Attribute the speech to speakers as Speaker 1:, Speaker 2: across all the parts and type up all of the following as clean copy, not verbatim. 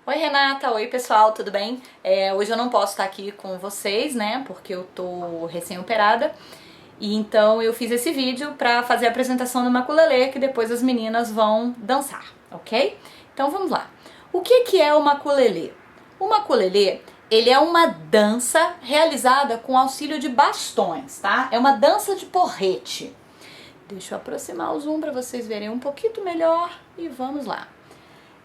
Speaker 1: Oi Renata, oi pessoal, tudo bem? Hoje eu não posso estar aqui com vocês, né, porque eu tô recém-operada. E então eu fiz esse vídeo pra fazer a apresentação do maculelê, que depois as meninas vão dançar, ok? Então vamos lá. O que é o maculelê? O maculelê, ele é uma dança realizada com auxílio de bastões, tá? É uma dança de porrete. Deixa eu aproximar o zoom pra vocês verem um pouquinho melhor e vamos lá.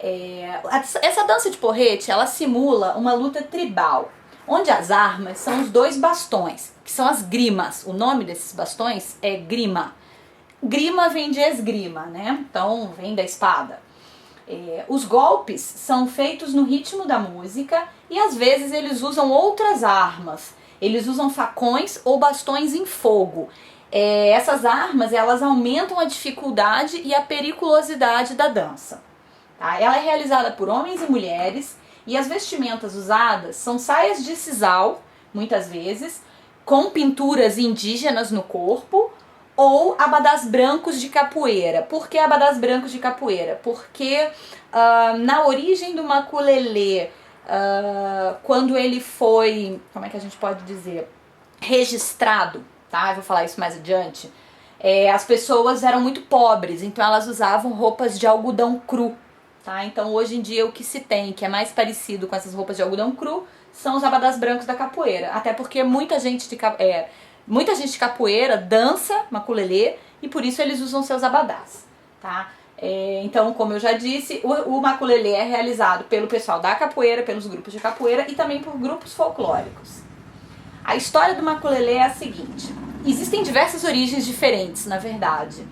Speaker 1: Essa dança de porrete, ela simula uma luta tribal, onde as armas são os dois bastões, que são as grimas. O nome desses bastões é grima. Grima vem de esgrima, né? Então vem da espada. Os golpes são feitos no ritmo da música e às vezes eles usam outras armas. Eles usam facões ou bastões em fogo. Essas armas, elas aumentam a dificuldade e a periculosidade da dança. Tá? Ela é realizada por homens e mulheres e as vestimentas usadas são saias de sisal, muitas vezes, com pinturas indígenas no corpo ou abadás brancos de capoeira. Por que abadás brancos de capoeira? Porque na origem do maculelê, quando ele foi, como é que a gente pode dizer, registrado, tá? Eu vou falar isso mais adiante. As pessoas eram muito pobres, então elas usavam roupas de algodão cru. Tá? Então hoje em dia o que se tem, que é mais parecido com essas roupas de algodão cru, são os abadás brancos da capoeira. Até porque muita gente de capoeira dança maculelê e por isso eles usam seus abadás. Tá? Então, como eu já disse, o maculelê é realizado pelo pessoal da capoeira, pelos grupos de capoeira e também por grupos folclóricos. A história do maculelê é a seguinte: existem diversas origens diferentes, na verdade.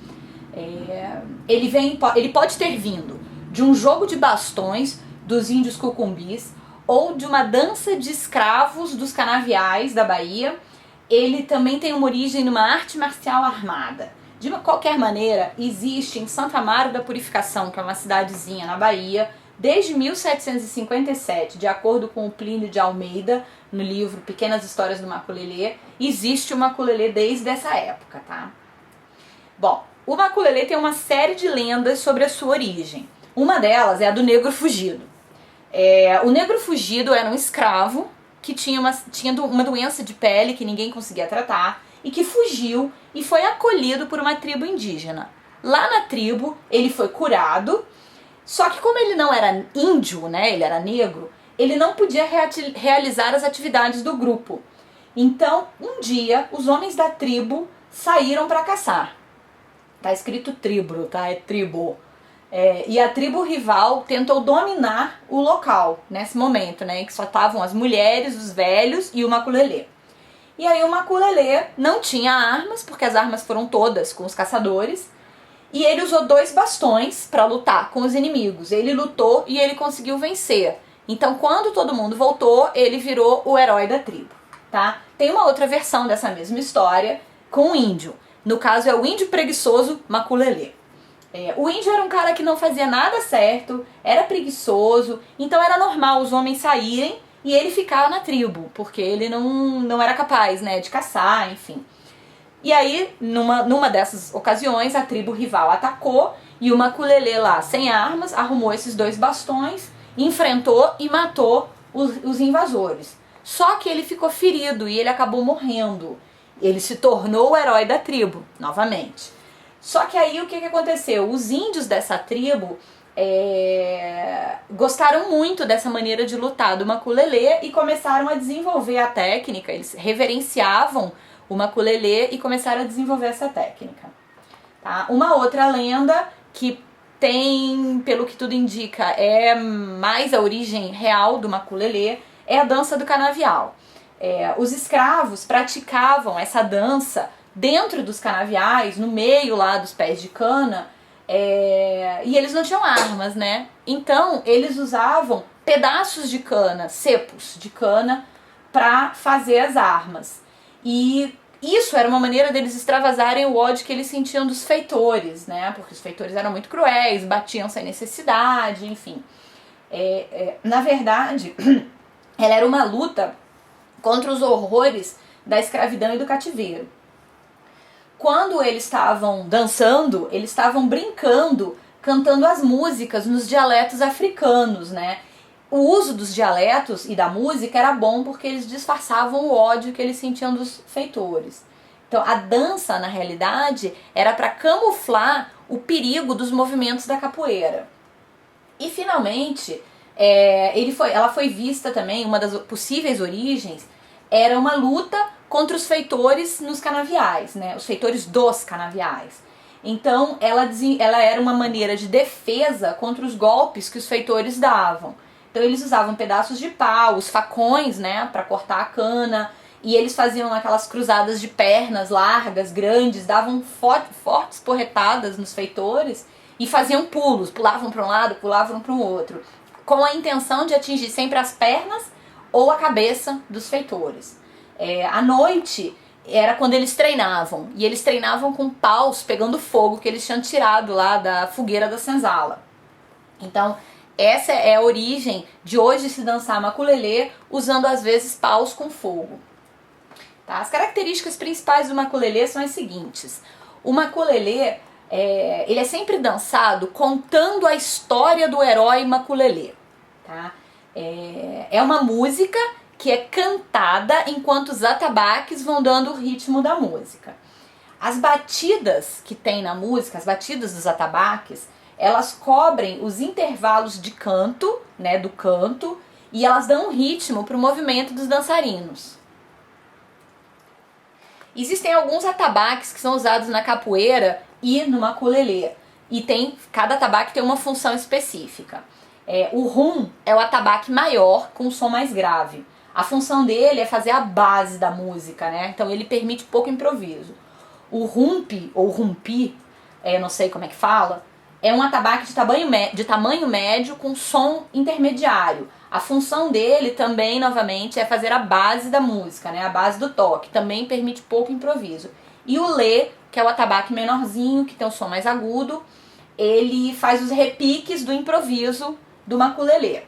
Speaker 1: Ele pode ter vindo de um jogo de bastões dos índios cucumbis ou de uma dança de escravos dos canaviais da Bahia. Ele também tem uma origem numa arte marcial armada. De qualquer maneira, existe em Santo Amaro da Purificação, que é uma cidadezinha na Bahia, desde 1757, de acordo com o Plínio de Almeida, no livro Pequenas Histórias do Maculelê, existe o maculelê desde essa época, tá? Bom, o maculelê tem uma série de lendas sobre a sua origem. Uma delas é a do negro fugido. O negro fugido era um escravo que tinha uma doença de pele que ninguém conseguia tratar e que fugiu e foi acolhido por uma tribo indígena. Lá na tribo ele foi curado, só que como ele não era índio, né, ele era negro, ele não podia realizar as atividades do grupo. Então, um dia, os homens da tribo saíram para caçar. Tá escrito tribo, tá? É tribo. E a tribo rival tentou dominar o local nesse momento, né? Que só estavam as mulheres, os velhos e o maculelê. E aí o maculelê não tinha armas, porque as armas foram todas com os caçadores. E ele usou dois bastões para lutar com os inimigos. Ele lutou e ele conseguiu vencer. Então quando todo mundo voltou, ele virou o herói da tribo, tá? Tem uma outra versão dessa mesma história com o índio. No caso é o índio preguiçoso maculelê. O índio era um cara que não fazia nada certo, era preguiçoso, então era normal os homens saírem e ele ficar na tribo, porque ele não era capaz, né, de caçar, enfim. E aí, numa dessas ocasiões, a tribo rival atacou e o maculelê lá, sem armas, arrumou esses dois bastões, enfrentou e matou os invasores. Só que ele ficou ferido e ele acabou morrendo. Ele se tornou o herói da tribo, novamente. Só que aí o que aconteceu? Os índios dessa tribo gostaram muito dessa maneira de lutar do maculelê e começaram a desenvolver a técnica. Eles reverenciavam o maculelê e começaram a desenvolver essa técnica. Tá? Uma outra lenda que tem, pelo que tudo indica, é mais a origem real do maculelê, é a dança do canavial. Os escravos praticavam essa dança dentro dos canaviais, no meio lá dos pés de cana, e eles não tinham armas, né? Então eles usavam pedaços de cana, cepos de cana, para fazer as armas. E isso era uma maneira deles extravasarem o ódio que eles sentiam dos feitores, né? Porque os feitores eram muito cruéis, batiam sem necessidade, enfim. Na verdade, ela era uma luta contra os horrores da escravidão e do cativeiro. Quando eles estavam dançando, eles estavam brincando, cantando as músicas nos dialetos africanos, né? o uso dos dialetos e da música era bom porque eles disfarçavam o ódio que eles sentiam dos feitores. Então a dança, na realidade, era para camuflar o perigo dos movimentos da capoeira. E finalmente, ela foi vista também, uma das possíveis origens, era uma luta contra os feitores nos canaviais, né? Os feitores dos canaviais. Então ela era uma maneira de defesa contra os golpes que os feitores davam. Então eles usavam pedaços de pau, os facões, né, para cortar a cana, e eles faziam aquelas cruzadas de pernas largas, grandes, davam fortes porretadas nos feitores e faziam pulos, pulavam para um lado, pulavam para o outro, com a intenção de atingir sempre as pernas ou a cabeça dos feitores. À noite era quando eles treinavam, e eles treinavam com paus pegando fogo que eles tinham tirado lá da fogueira da senzala. Então essa é a origem de hoje se dançar maculelê usando às vezes paus com fogo. Tá? As características principais do maculelê são as seguintes. O maculelê ele é sempre dançado contando a história do herói maculelê. Tá? É uma música que é cantada enquanto os atabaques vão dando o ritmo da música. As batidas que tem na música, as batidas dos atabaques, elas cobrem os intervalos de canto, né, do canto, e elas dão um ritmo para o movimento dos dançarinos. Existem alguns atabaques que são usados na capoeira e no maculelê, e cada atabaque tem uma função específica. O rum é o atabaque maior com um som mais grave. A função dele é fazer a base da música, né? Então ele permite pouco improviso. O rumpi, ou rumpi, não sei como é que fala, é um atabaque de tamanho médio com som intermediário. A função dele também, novamente, é fazer a base da música, né? A base do toque. Também permite pouco improviso. E o lê, que é o atabaque menorzinho, que tem um som mais agudo, ele faz os repiques do improviso do maculelê.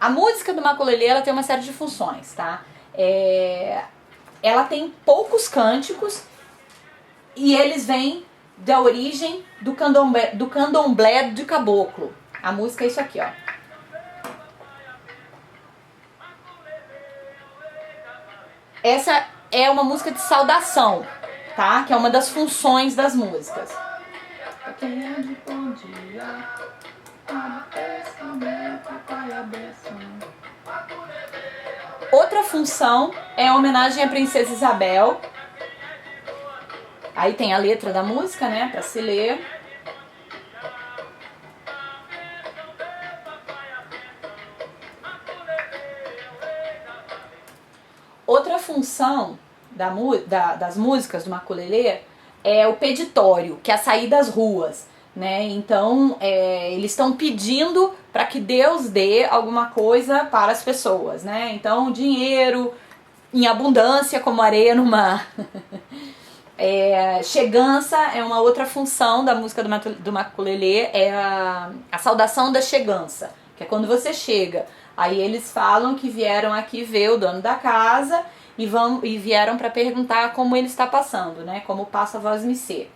Speaker 1: A música do maculelê, ela tem uma série de funções, tá? Ela tem poucos cânticos e eles vêm da origem do candomblé de caboclo. A música é isso aqui, ó. Essa é uma música de saudação, tá? Que é uma das funções das músicas. Outra função é a homenagem à Princesa Isabel. Aí tem a letra da música, né, para se ler. Outra função das músicas do maculelê é o peditório, que é a sair das ruas, né? Então eles estão pedindo para que Deus dê alguma coisa para as pessoas, né? Então dinheiro em abundância como areia no mar. Chegança é uma outra função da música do maculelê, é a saudação da chegança, que é quando você chega. Aí eles falam que vieram aqui ver o dono da casa e vieram para perguntar como ele está passando, né? Como passa a voz missê.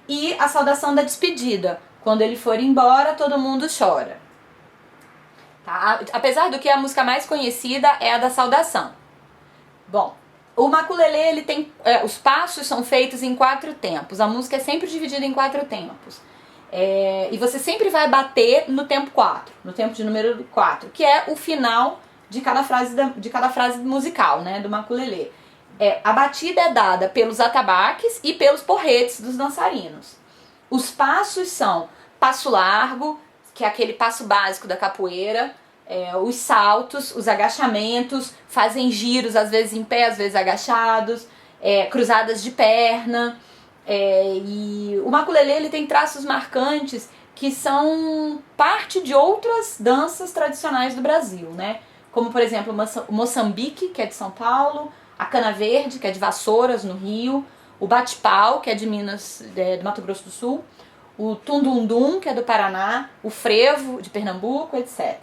Speaker 1: E a saudação da despedida, quando ele for embora, todo mundo chora. Tá? Apesar do que a música mais conhecida é a da saudação. Bom, o maculelê, ele tem, os passos são feitos em 4 tempos. A música é sempre dividida em 4 tempos. E você sempre vai bater no tempo 4, no tempo de número 4, que é o final de cada frase musical, né, do maculelê. A batida é dada pelos atabaques e pelos porretes dos dançarinos. Os passos são passo largo, que é aquele passo básico da capoeira, os saltos, os agachamentos, fazem giros, às vezes em pé, às vezes agachados, cruzadas de perna. E o maculelê, ele tem traços marcantes que são parte de outras danças tradicionais do Brasil, né? Como, por exemplo, o Moçambique, que é de São Paulo, a Cana Verde, que é de Vassouras, no Rio, o Bate-Pau, que é de Minas, do Mato Grosso do Sul, o Tundundum, que é do Paraná, o Frevo, de Pernambuco, etc.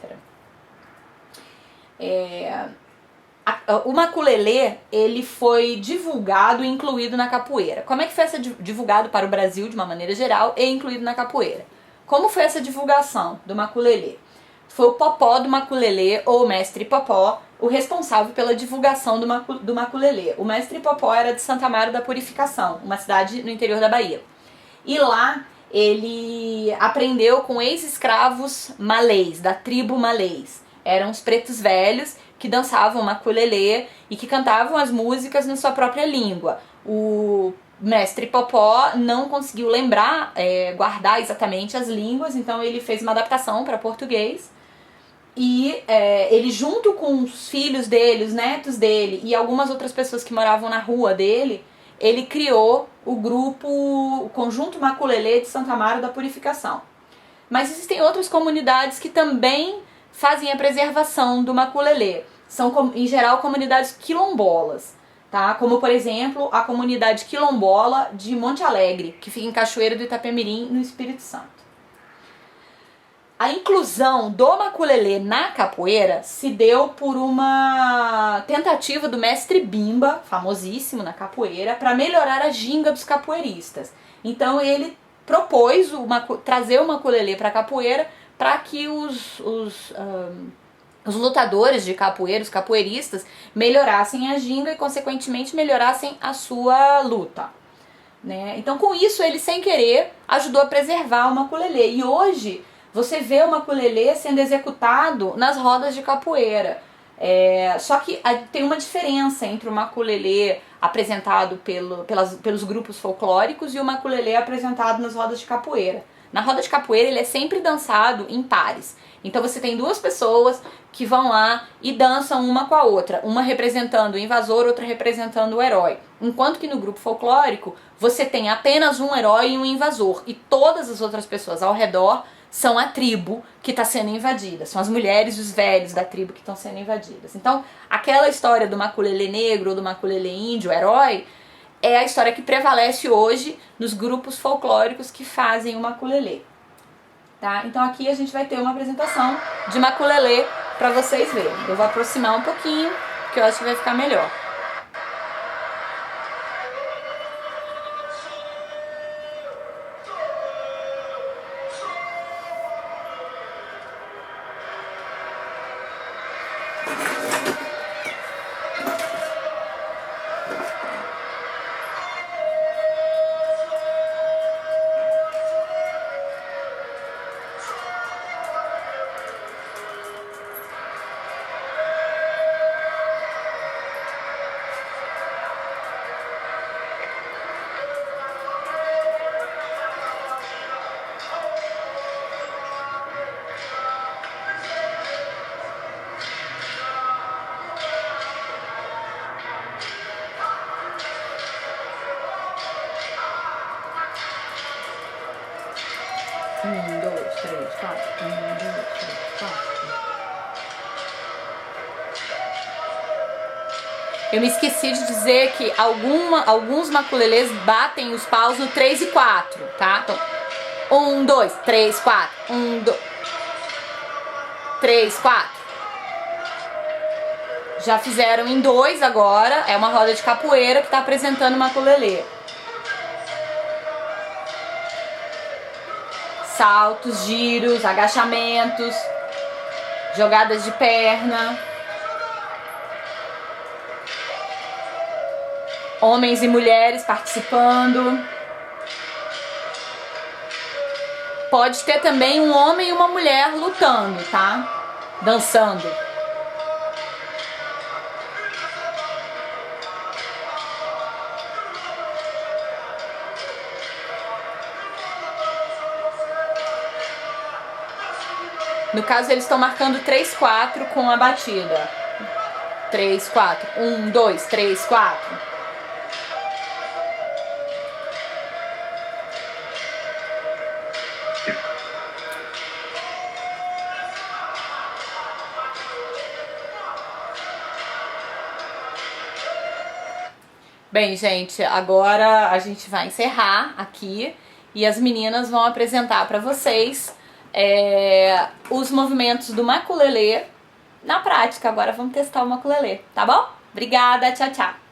Speaker 1: O maculelê, ele foi divulgado e incluído na capoeira. Como é que foi divulgado para o Brasil, de uma maneira geral, e incluído na capoeira? Como foi essa divulgação do maculelê? foi o Popó do maculelê, ou Mestre Popó, o responsável pela divulgação do maculelê. O Mestre Popó era de Santa Amaro da Purificação, uma cidade no interior da Bahia. E lá ele aprendeu com ex-escravos malês, da tribo malês. Eram os pretos velhos que dançavam maculelê e que cantavam as músicas na sua própria língua. O Mestre Popó não conseguiu guardar exatamente as línguas, então ele fez uma adaptação para português. E ele, junto com os filhos dele, os netos dele e algumas outras pessoas que moravam na rua dele, ele criou o Conjunto Maculelê de Santa Amaro da Purificação. Mas existem outras comunidades que também fazem a preservação do maculelê. São, em geral, comunidades quilombolas, tá? Como, por exemplo, a comunidade quilombola de Monte Alegre, que fica em Cachoeira do Itapemirim, no Espírito Santo. A inclusão do maculelê na capoeira se deu por uma tentativa do mestre Bimba, famosíssimo na capoeira, para melhorar a ginga dos capoeiristas. Então ele propôs trazer o maculelê para a capoeira para que os lutadores de capoeira, os capoeiristas, melhorassem a ginga e, consequentemente, melhorassem a sua luta. Né? Então, com isso, ele, sem querer, ajudou a preservar o maculelê. E hoje você vê o maculelê sendo executado nas rodas de capoeira. Só que tem uma diferença entre o maculelê apresentado pelos grupos folclóricos e o maculelê apresentado nas rodas de capoeira. Na roda de capoeira ele é sempre dançado em pares. Então você tem duas pessoas que vão lá e dançam uma com a outra, uma representando o invasor, outra representando o herói. Enquanto que no grupo folclórico você tem apenas um herói e um invasor, e todas as outras pessoas ao redor são a tribo que está sendo invadida, são as mulheres e os velhos da tribo que estão sendo invadidas. Então, aquela história do maculelê negro ou do maculelê índio, herói, é a história que prevalece hoje nos grupos folclóricos que fazem o maculelê. Tá? Então aqui a gente vai ter uma apresentação de maculelê para vocês verem. Eu vou aproximar um pouquinho, que eu acho que vai ficar melhor. Um, dois, três, quatro. Um, dois, três, quatro. Eu me esqueci de dizer que alguns maculelês batem os paus no 3 e 4, tá? Então, 1, 2, 3, 4. 1, 2, 3, 4. Já fizeram em 2 agora. É uma roda de capoeira que está apresentando o maculelê. Saltos, giros, agachamentos, jogadas de perna. Homens e mulheres participando. Pode ter também um homem e uma mulher lutando, tá? Dançando. No caso, eles estão marcando 3, 4 com a batida. 3, 4. 1, 2, 3, 4. Bem, gente, agora a gente vai encerrar aqui e as meninas vão apresentar para vocês os movimentos do maculelê na prática. Agora vamos testar o maculelê, tá bom? Obrigada, tchau, tchau!